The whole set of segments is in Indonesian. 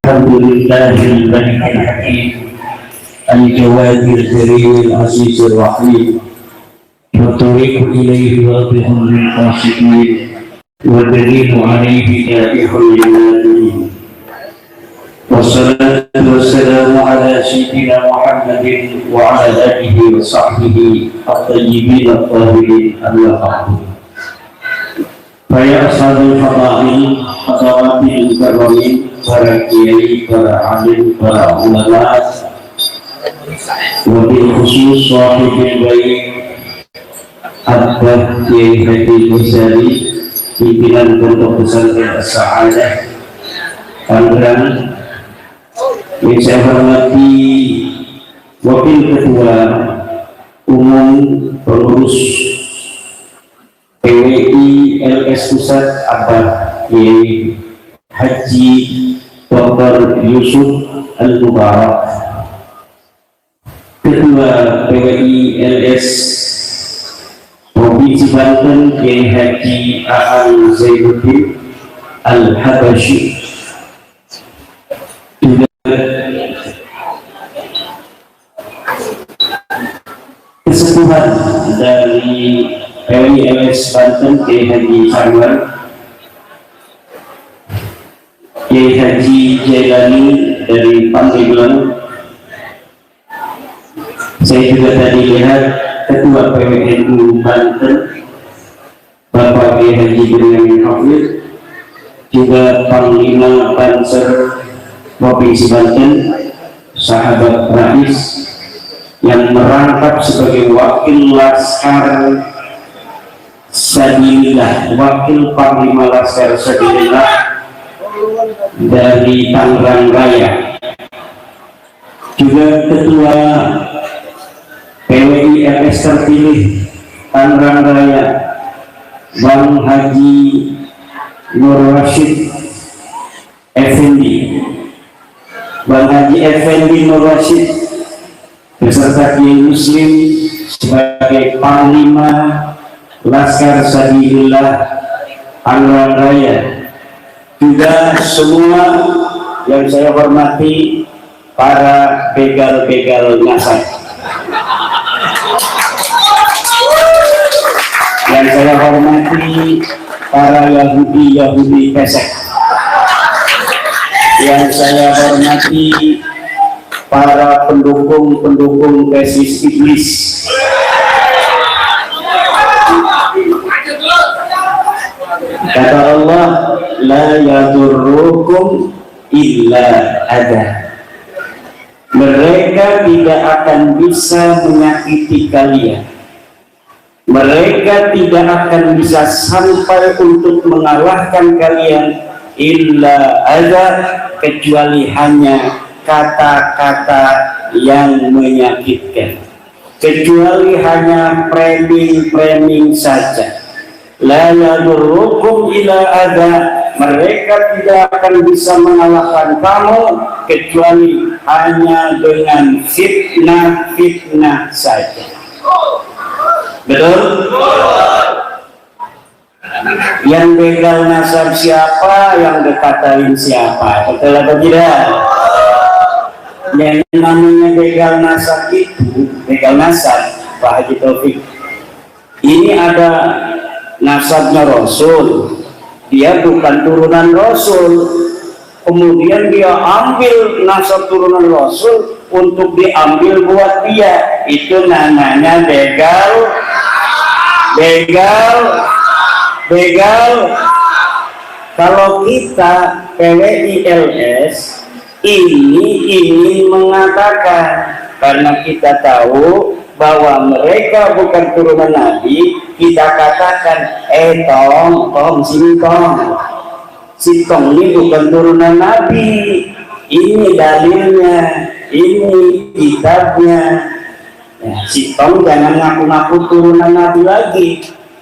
الحمد لله الملك الحكيم الجواد الكريم العزيز الرحيم والطريق إليه واضح للقاصدين والدليل عليه جائح للنادمين والصلاة والسلام على سيدنا محمد وعلى آله وصحبه الطيبين الطاهرين أما بعد فيا أصحاب الفضائل حضرات المكرمين para kiai, para alim, para ulama, wabil khusus sahibul baik Abah Kiai Haji Ghazali, pimpinan Pondok Pesantren As-Sa'adah Tangerang, yang saya hormati wakil ketua umum pengurus PWI LS Pusat Abah Kiai Haji Dr. Yusuf Al-Mubarak, Ketua PWI LS Provinsi Banten Kiai Haji A'al Zainuddin Al-Habashi, juga kesepuhan dari PWI LS Banten Kiai Haji Sarwan, Kiai Haji Jailani dari Pandeglang. Saya juga tadi lihat Ketua PWNU Banten Bapak Kiai Haji Benyamin Hafid, juga Panglima Banser Provinsi Banten Sahabat Rais yang merangkap sebagai wakil Laskar Sabilillah, wakil Panglima Laskar Sabilillah dari Tangerang Raya, juga Ketua PWI LS terpilih Tangerang Raya Bang Haji Nur Rashid Effendi, Bang Haji Effendi Nur Rashid beserta Kiai Muslim sebagai Panglima Laskar Sabilillah Tangerang Raya, juga semua yang saya hormati para begal-begal nasab, yang saya hormati para Yahudi pesek, yang saya hormati para pendukung tesis iblis, kata Allah, la yadurrukum illa ada. Mereka tidak akan bisa menyakiti kalian. Mereka tidak akan bisa sampai untuk mengalahkan kalian illa ada, kecuali hanya kata-kata yang menyakitkan, kecuali hanya framing saja. La yadurrukum illa ada, mereka tidak akan bisa mengalahkan kamu kecuali hanya dengan fitnah saja. Betul? Yang begal nasab siapa, yang dikatain siapa, betul atau tidak? Yang namanya begal nasab itu, begal nasab Pak Haji Taufik, ini ada nasabnya Rasul, dia bukan turunan Rasul, kemudian dia ambil nasab turunan Rasul untuk diambil buat dia, itu namanya begal. Kalau kita PWI LS ini ingin mengatakan, karena kita tahu bahwa mereka bukan turunan Nabi, kita katakan, tong sini tong, si tong ini bukan turunan Nabi, ini dalilnya, ini kitabnya. Ya, si tong jangan ngaku-ngaku turunan Nabi lagi.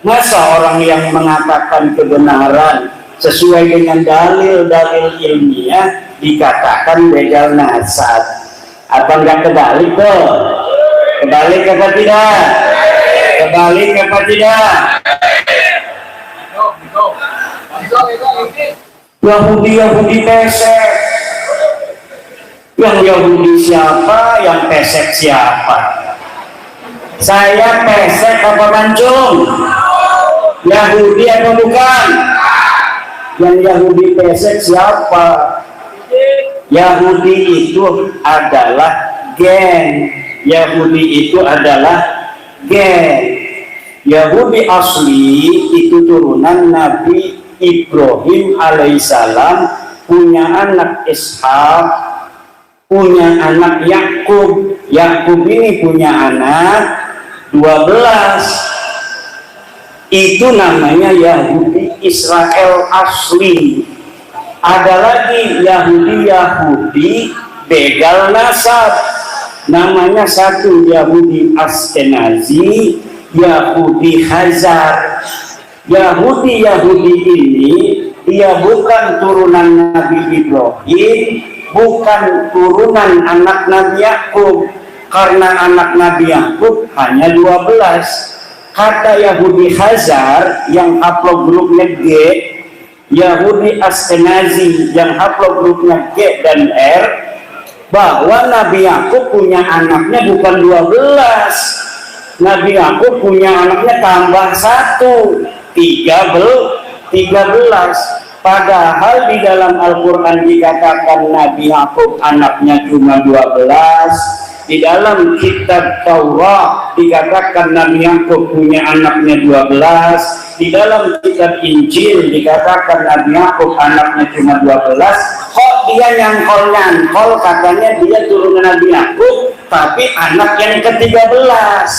Masa orang yang mengatakan kebenaran sesuai dengan dalil-dalil ilmiah dikatakan begal nasab? Apa enggak kebalik tuh? Kebalik apa tidak? Kebalik apa tidak? Yahudi pesek Yang Yahudi siapa, yang pesek siapa? Saya pesek apa mancung? Yahudi atau bukan? Yang Yahudi pesek siapa? Yahudi itu adalah gen. Yahudi itu adalah gen. Yahudi asli itu turunan Nabi Ibrahim alaihissalam, punya anak Ishak, punya anak Yakub. Yakub ini punya anak 12. Itu namanya Yahudi Israel asli. Ada lagi Yahudi begal nasab, namanya satu Yahudi Askenazi, Yahudi Khazar. Yahudi ini dia bukan turunan Nabi Ibrahim, bukan turunan anak Nabi Yakub, karena anak Nabi Yakub hanya 12. Kata Yahudi Khazar yang haplogrupnya G, Yahudi Askenazi yang haplogrupnya G dan R, bahwa Nabi Yakub punya anaknya bukan 12. Nabi Yakub punya anaknya tambah 1, 13. Padahal di dalam Al-Quran dikatakan Nabi Yakub anaknya cuma 12. Di dalam kitab Taurat dikatakan Nabi Yakub punya anaknya 12. Di dalam kitab Injil dikatakan Nabi Yakub anaknya cuma 12. Kok dia nyangkol katanya dia turunan Nabi Yakub, tapi anak yang ke-13.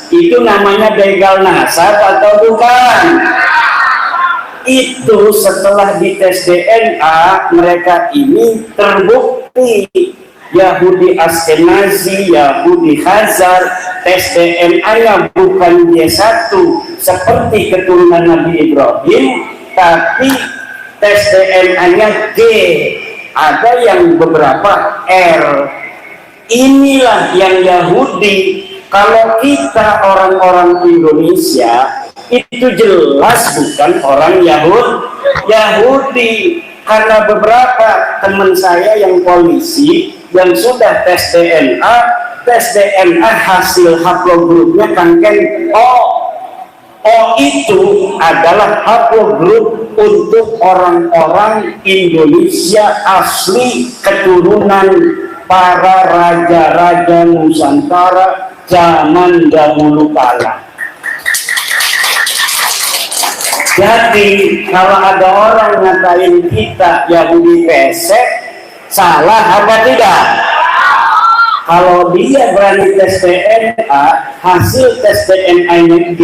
Itu namanya begal nasab atau bukan? Itu setelah dites DNA, mereka ini terbukti Yahudi Askenazi, Yahudi Khazar, tes DNA-nya bukan D1 seperti keturunan Nabi Ibrahim, tapi tes DNA-nya G, ada yang beberapa R. Inilah yang Yahudi. Kalau kita orang-orang Indonesia itu jelas bukan orang Yahudi, karena beberapa teman saya yang polisi yang sudah tes DNA hasil haplogrupnya kanken O. O itu adalah haplogrup untuk orang-orang Indonesia asli keturunan para raja-raja Nusantara zaman dahulu kala. Jadi kalau ada orang ngatain kita Yahudi pesek, salah apa tidak? Kalau dia berani tes DNA, hasil tes DNA-nya G,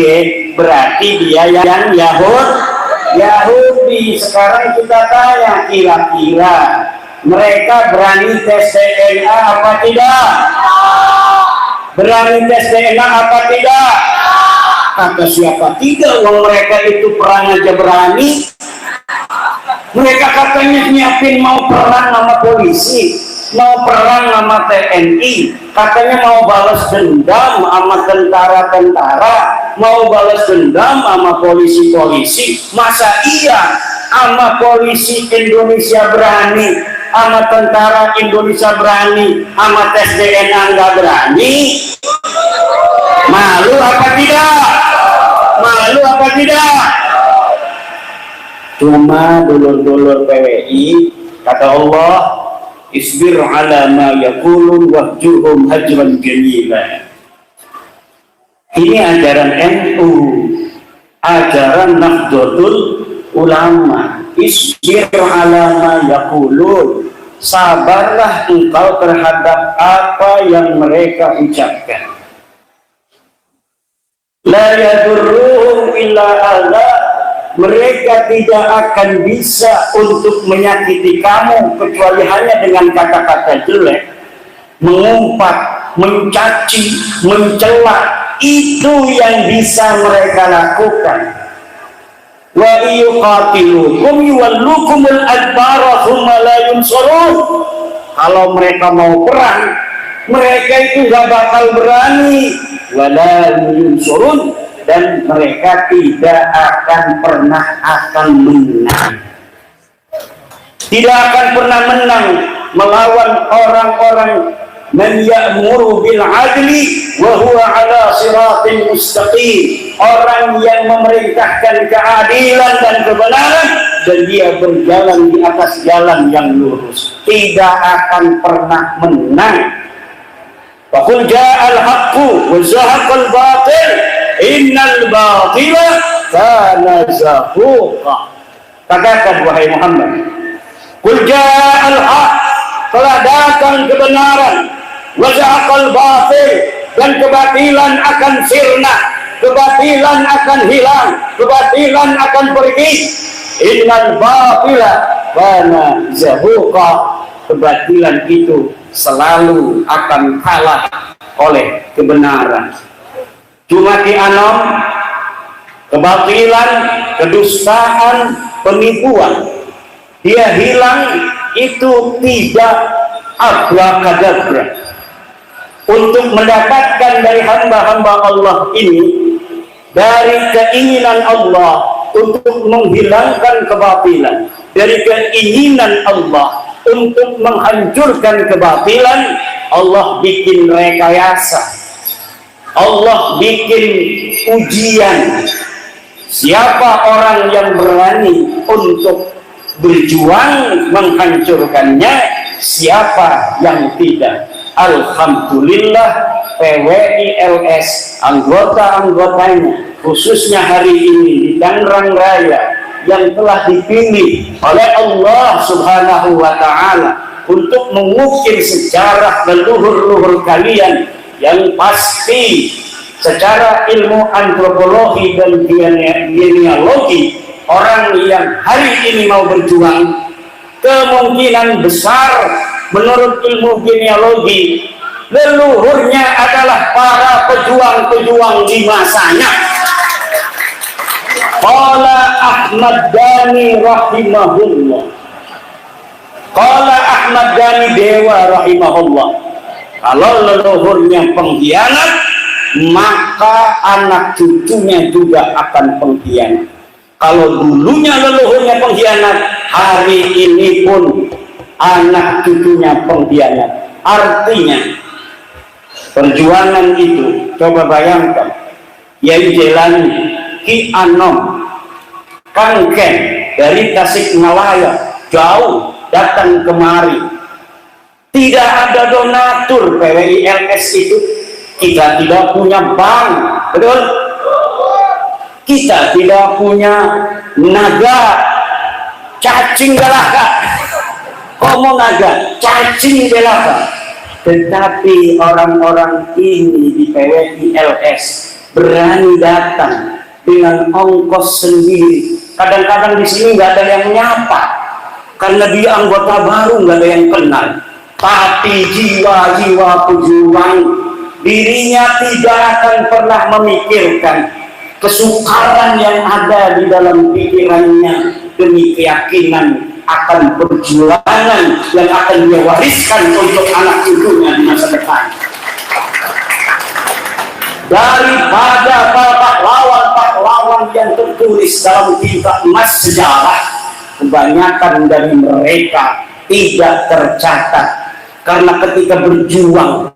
berarti dia yang Yahudi. Sekarang kita tanya, kira-kira mereka berani tes DNA apa tidak? Berani tes DNA apa tidak? Kata siapa tidak? Uang mereka itu perang aja berani. Mereka katanya nyiapin mau perang sama polisi, mau perang sama TNI, katanya mau balas dendam sama tentara-tentara, mau balas dendam sama polisi-polisi. Masa iya sama polisi Indonesia berani, sama tentara Indonesia berani, sama tes DNA nggak berani? Malu apa tidak? Malu apa tidak? Cuma dulur-dulur PWI, kata Allah, isbir ala ma yaqulun wahjurhum hajran jamila. Ini ajaran NU, ajaran Nahdlatul Ulama. Isbir ala ma yaqulun, sabarlah engkau terhadap apa yang mereka ucapkan. La yadurruhum illa Allah, mereka tidak akan bisa untuk menyakiti kamu kecuali hanya dengan kata-kata jelek, mengumpat, mencaci, mencela. Itu yang bisa mereka lakukan. Wa yuqatilukum yuwallukumul adbara thumma la yunsurun. Kalau mereka mau perang, mereka itu gak bakal berani. Wala yunsurun, dan mereka tidak akan pernah menang. Tidak akan pernah menang. melawan orang-orang man ya'muru bil adli wa huwa ala siratin mustaqim, orang yang memerintahkan keadilan dan kebenaran dan dia berjalan di atas jalan yang lurus, tidak akan pernah menang. Wa qul ja'al haqqu wa zahaqal batil innal batila kana zahuqa. Katakan wahai Muhammad, qul ja'al haqq, telah datang kebenaran, wa zahaqal batil, dan kebatilan akan sirna, kebatilan akan hilang, kebatilan akan pergi. Innal batila kana zahuqa, kebatilan itu selalu akan kalah oleh kebenaran. Cuma dianom, kebatilan, kedustaan, penipuan, dia hilang, itu tidak abracadabra. Untuk mendapatkan dari hamba-hamba Allah ini, dari keinginan Allah untuk menghilangkan kebatilan, dari keinginan Allah untuk menghancurkan kebatilan, Allah bikin rekayasa, Allah bikin ujian. Siapa orang yang berani untuk berjuang menghancurkannya, siapa yang tidak. Alhamdulillah PWI LS, anggota-anggotanya, khususnya hari ini di Tangerang Raya, yang telah dipilih oleh Allah Subhanahu wa Ta'ala untuk mengukir sejarah leluhur-leluhur kalian yang pasti secara ilmu antropologi dan genealogi, orang yang hari ini mau berjuang kemungkinan besar menurut ilmu genealogi leluhurnya adalah para pejuang-pejuang di masanya. Qala Ahmad Dhani rahimahullah, Qala Ahmad Dhani Dewa rahimahullah, kalau leluhurnya pengkhianat, maka anak cucunya juga akan pengkhianat. Kalau dulunya leluhurnya pengkhianat, hari ini pun anak cucunya pengkhianat. Artinya perjuangan itu, coba bayangkan, yang jalan Ki Anom Kangken dari Tasikmalaya jauh datang kemari, tidak ada donatur PWI LS itu, kita tidak punya bank, betul? Kita tidak punya naga cacing galaka, komo naga cacing galaka, tetapi orang-orang ini di PWI LS berani datang dengan ongkos sendiri. Kadang-kadang di sini nggak ada yang menyapa karena dia anggota baru, nggak ada yang kenal. Tapi jiwa-jiwa pejuang, dirinya tidak akan pernah memikirkan kesukaran yang ada di dalam pikirannya demi keyakinan akan perjuangan yang akan dia wariskan untuk anak cucunya di masa depan. Daripada pahlawan-pahlawan yang tertulis dalam kitab emas sejarah, kebanyakan dari mereka tidak tercatat karena ketika berjuang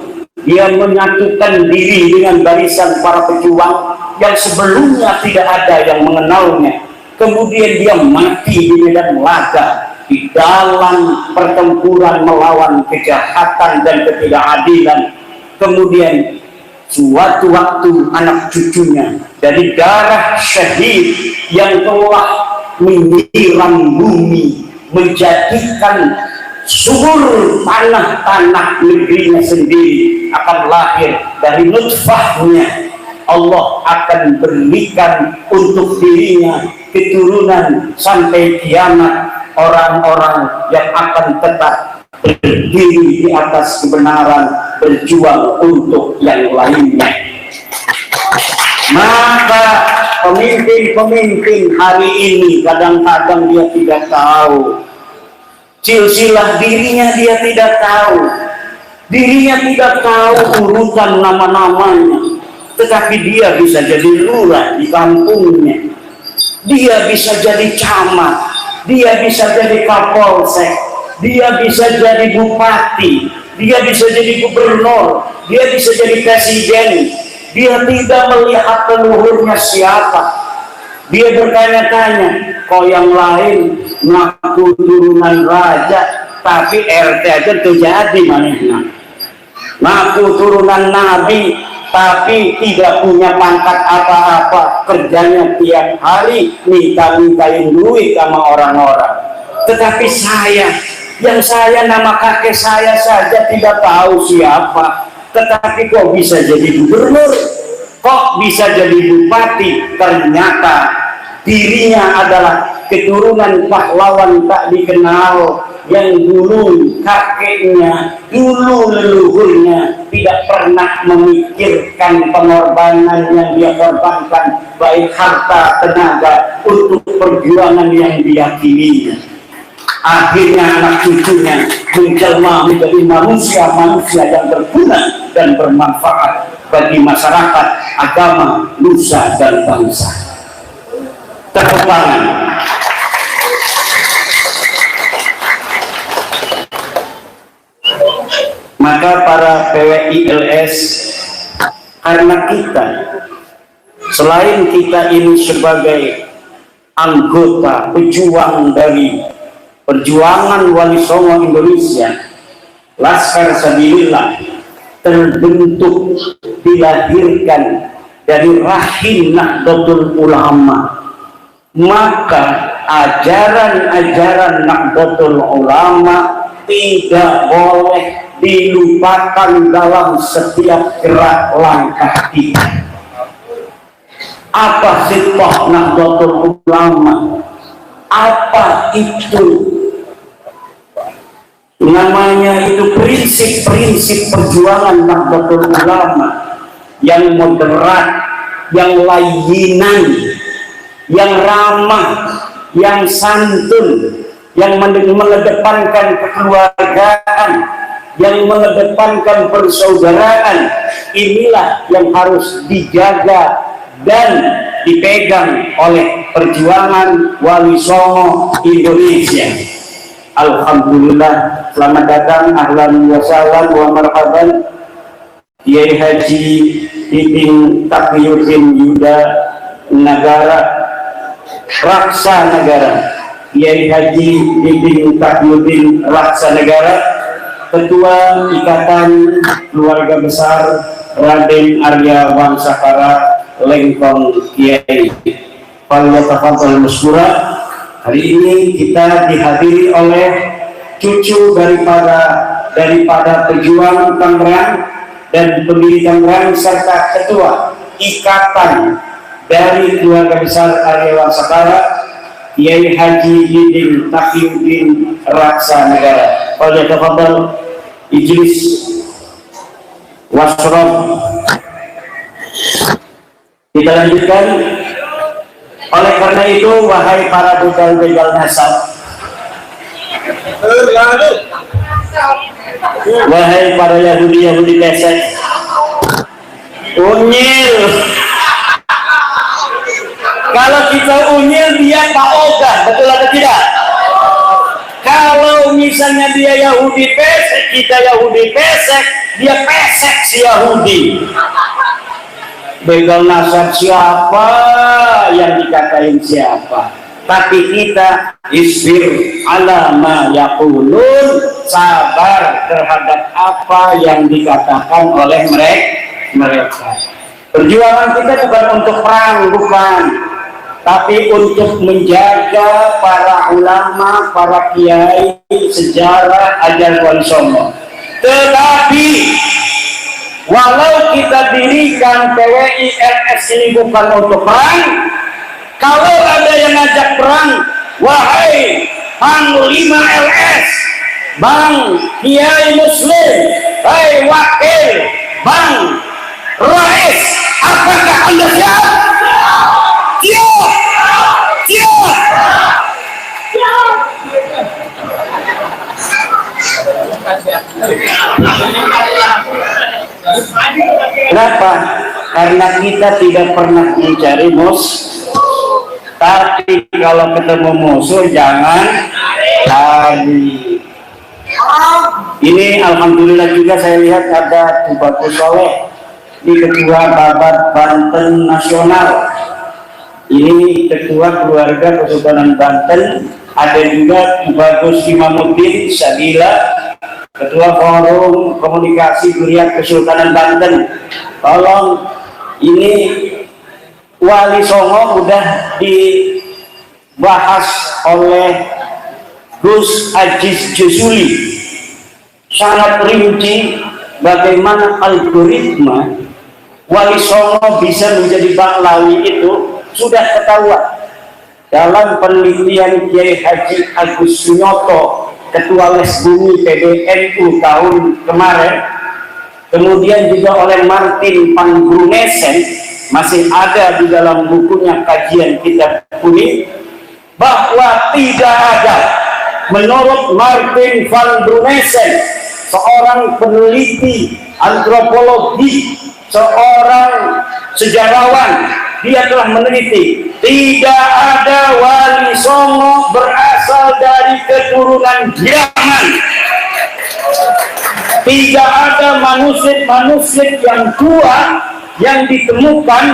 dia menyatukan diri dengan barisan para pejuang yang sebelumnya tidak ada yang mengenalnya. Kemudian dia mati di medan laga di dalam pertempuran melawan kejahatan dan ketidakadilan. Kemudian suatu waktu anak cucunya dari darah syahid yang telah menyiram bumi, menjadikan subur tanah-tanah negerinya sendiri akan lahir dari nutfahnya. Allah akan berikan untuk dirinya keturunan sampai kiamat, orang-orang yang akan tetap berdiri di atas kebenaran, berjuang untuk yang lainnya. Maka pemimpin-pemimpin hari ini kadang-kadang dia tidak tahu silsilah dirinya, dia tidak tahu dirinya, tidak tahu urutan nama-namanya, tetapi dia bisa jadi lurah di kampungnya, dia bisa jadi camat, dia bisa jadi kapolsek, dia bisa jadi bupati, dia bisa jadi gubernur, dia bisa jadi presiden. Dia tidak melihat leluhurnya siapa. Dia bertanya-tanya, kok yang lain ngaku turunan raja, tapi RT aja terjadi manehna. Ngaku turunan nabi, tapi tidak punya pangkat apa-apa, kerjanya tiap hari minta-mintain duit sama orang-orang. Tetapi yang saya nama kakek saya saja tidak tahu siapa, tetapi kok bisa jadi gubernur, kok bisa jadi bupati. Ternyata dirinya adalah keturunan pahlawan tak dikenal, yang dulu kakeknya, dulu leluhurnya tidak pernah memikirkan pengorbanan yang dia korbankan, baik harta, tenaga, untuk perjuangan yang diyakininya. Akhirnya anak cucunya menjelma menjadi manusia-manusia yang berguna dan bermanfaat bagi masyarakat, agama, nusa, dan bangsa. Tepuk tangan. Maka para PWI LS, karena kita, selain kita ini sebagai anggota pejuang dari perjuangan Wali Songo Indonesia, Laskar Sabilillah, terbentuk, dilahirkan dari rahim Nahdlatul Ulama, maka ajaran-ajaran Nahdlatul Ulama tidak boleh dilupakan dalam setiap gerak langkah kita. Apa sifat Nahdlatul Ulama? Apa itu? Namanya itu prinsip-prinsip perjuangan Nahdlatul Ulama yang moderat, yang layinan, yang ramah, yang santun, yang mengedepankan kekeluargaan, yang mengedepankan persaudaraan. Inilah yang harus dijaga dan dipegang oleh perjuangan Wali Songo Indonesia. Alhamdulillah, selamat datang, ahlan wa sahlan wa marhaban, Kiai Haji Titin Taqiyuddin Yuda Nagara, Raksa Negara, Kiai Haji Titin Taqiyuddin Raksa Negara, Ketua Ikatan Keluarga Besar Raden Arya Wangsakara Lengkong Kiai. Fadhil Muskura. Hari ini kita dihadiri oleh cucu daripada pejuang Tangerang dan pendiri Tangerang, serta ketua ikatan dari keluarga besar Arya Wangsakara, Kiai Haji Titin Taqiyuddin Raksa Negara. Fadhil Ijlis Wasrof. Kita lanjutkan. Oleh karena itu, wahai para begal-begal nasab, wahai para Yahudi pesek, unyil. Kalau kita unyil, dia tak ogah, betul atau tidak? Kalau misalnya dia Yahudi pesek, kita Yahudi pesek, dia pesek si Yahudi. Begal nasab siapa, yang dikatain siapa. Tapi kita isbir ala ma yaqulun, sabar terhadap apa yang dikatakan oleh mereka. Perjuangan kita bukan untuk perang, bukan, tapi untuk menjaga para ulama, para kiai, sejarah, ajaran Wali Songo. Tetapi walau kita dirikan PWI LS ini bukan untuk perang, kalau ada yang ngajak perang, wahai Panglima LS, Bang Kiai Muslim, hai Wakil Bang Rais, apakah Anda siap? Siap! Siap! Kenapa? Karena kita tidak pernah mencari musuh. Tapi kalau ketemu musuh jangan lari. Ini alhamdulillah juga saya lihat ada Tubagus Soleh di Ketua Babat Banten Nasional. Ini Ketua Keluarga Kesultanan Banten. Ada juga Tubagus Imamuddin Sabila, Ketua Forum Komunikasi Kuliah Kesultanan Banten. Tolong, ini Wali Songo udah dibahas oleh Gus Aziz Josuli, sangat rinci bagaimana algoritma Wali Songo bisa menjadi Baklawi itu sudah ketahuan dalam penelitian Kiai Haji Agus Sunyoto, Ketua Les Bumi PBNU tahun kemarin, kemudian juga oleh Martin Pangrunesen, masih ada di dalam bukunya Kajian Kitab Kuning, bahwa tidak ada, menurut Martin van Brunesen, seorang peneliti antropologi, seorang sejarawan, dia telah meneliti tidak ada Wali Songo berasal dari keturunan Giaman. Tidak ada manuskrip yang tua yang ditemukan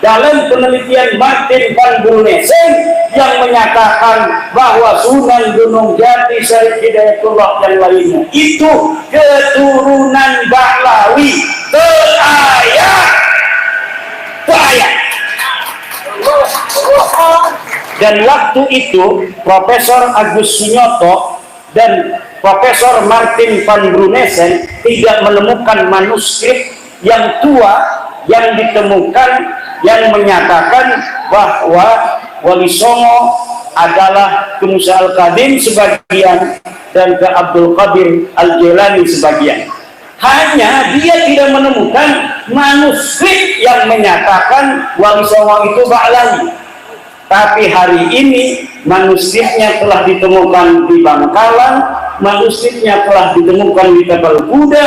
dalam penelitian Martin van Brunesen yang menyatakan bahwa Sunan Gunung Jati, Syarif Hidayatullah dan lainnya itu keturunan Baklawi. Teayak. Dan waktu itu Profesor Agus Sunyoto dan Profesor Martin van Brunesen tidak menemukan manuskrip yang tua yang ditemukan yang menyatakan bahwa Wali Songo adalah ke Musa Al-Qadim sebagian dan ke Abdul Qadir Al-Jilani sebagian. Hanya dia tidak menemukan manuskrip yang menyatakan Wali Songo itu Baklawi. Tapi hari ini manuskripnya telah ditemukan di Bangkalan, manuskripnya telah ditemukan di Tapal Kuda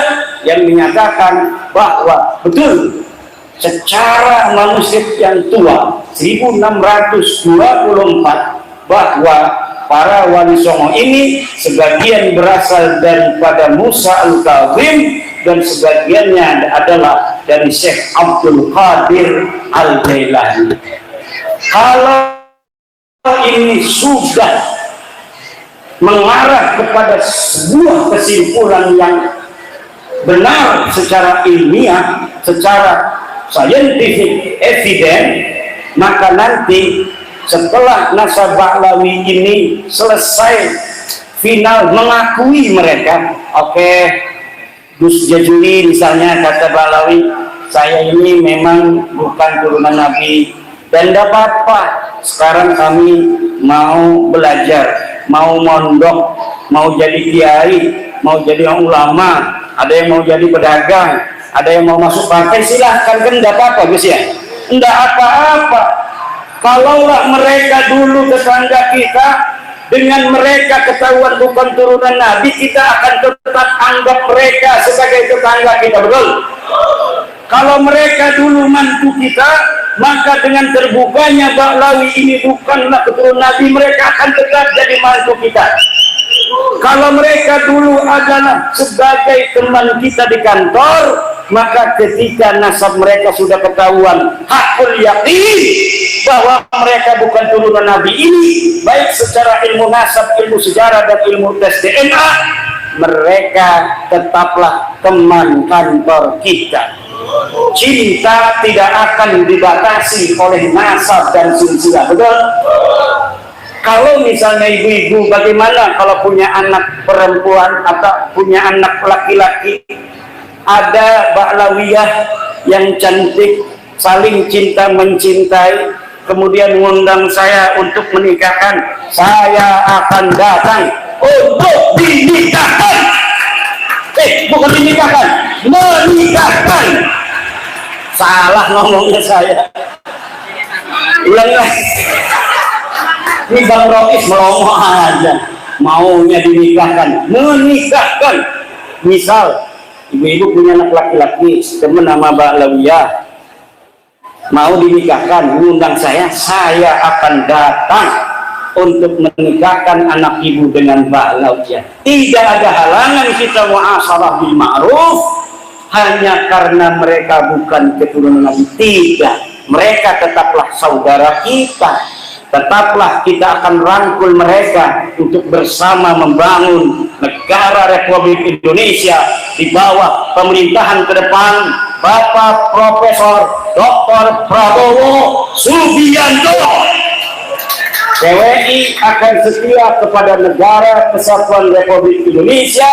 yang menyatakan bahwa betul secara manuskrip yang tua 1624 bahwa para Wali Songo ini sebagian berasal daripada Musa Al-Kazim dan sebagiannya adalah dari Syekh Abdul Qadir Al-Jailani. Kalau ini sudah mengarah kepada sebuah kesimpulan yang benar secara ilmiah, secara scientific evidence, maka nanti setelah nasab Baklawi ini selesai final mengakui mereka, oke, Gus Jajuli misalnya kata Baklawi, saya ini memang bukan turunan Nabi dan tidak apa-apa, sekarang kami mau belajar, mau mondok, mau jadi kiai, mau jadi ulama, ada yang mau jadi pedagang, ada yang mau masuk partai, silahkan, kan tidak apa-apa Gus ya, tidak apa-apa. Kalaulah mereka dulu tetangga kita, dengan mereka ketahuan bukan turunan Nabi, kita akan tetap anggap mereka sebagai tetangga kita, betul? Kalau mereka dulu mantu kita, maka dengan terbukanya Baklawi ini bukanlah keturunan Nabi, mereka akan tetap jadi mantu kita. Kalau mereka dulu adalah sebagai teman kita di kantor, maka ketika nasab mereka sudah ketahuan hakul yakin bahwa mereka bukan turunan Nabi ini, baik secara ilmu nasab, ilmu sejarah dan ilmu tes DNA, mereka tetaplah teman kantor kita. Cinta tidak akan dibatasi oleh nasab dan silsilah, betul? Kalau misalnya ibu-ibu, bagaimana kalau punya anak perempuan atau punya anak laki-laki, ada Baklawiyah yang cantik, saling cinta mencintai, kemudian mengundang saya untuk menikahkan, saya akan datang untuk dinikahkan. Bukan dinikahkan, menikahkan. Salah ngomongnya saya. Ulang lagi. Ini Bang Rois melongo aja, maunya dinikahkan, menikahkan. Misal ibu-ibu punya anak laki-laki teman nama Baklawiyah, mau dinikahkan, mengundang saya akan datang untuk menikahkan anak ibu dengan bahagia. Tidak ada halangan kita muasyarah bil ma'ruf hanya karena mereka bukan keturunan Nabi. Tidak, mereka tetaplah saudara kita. Tetaplah kita akan rangkul mereka untuk bersama membangun negara Republik Indonesia di bawah pemerintahan ke depan Bapak Profesor Dr. Prabowo Subianto. PWI akan setia kepada Negara Kesatuan Republik Indonesia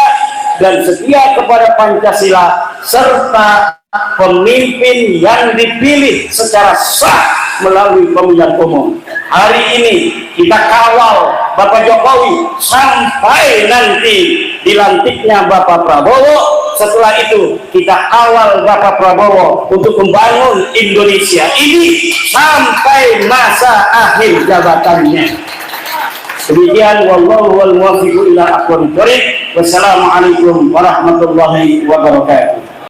dan setia kepada Pancasila serta pemimpin yang dipilih secara sah melalui pemilihan umum. Hari ini kita kawal Bapak Jokowi sampai nanti dilantiknya Bapak Prabowo. Setelah itu kita kawal Bapak Prabowo untuk membangun Indonesia ini sampai masa akhir jabatannya. Demikian, wallahu wal muwaffiq ila aqwamit thoriq. Wassalamualaikum warahmatullahi wabarakatuh.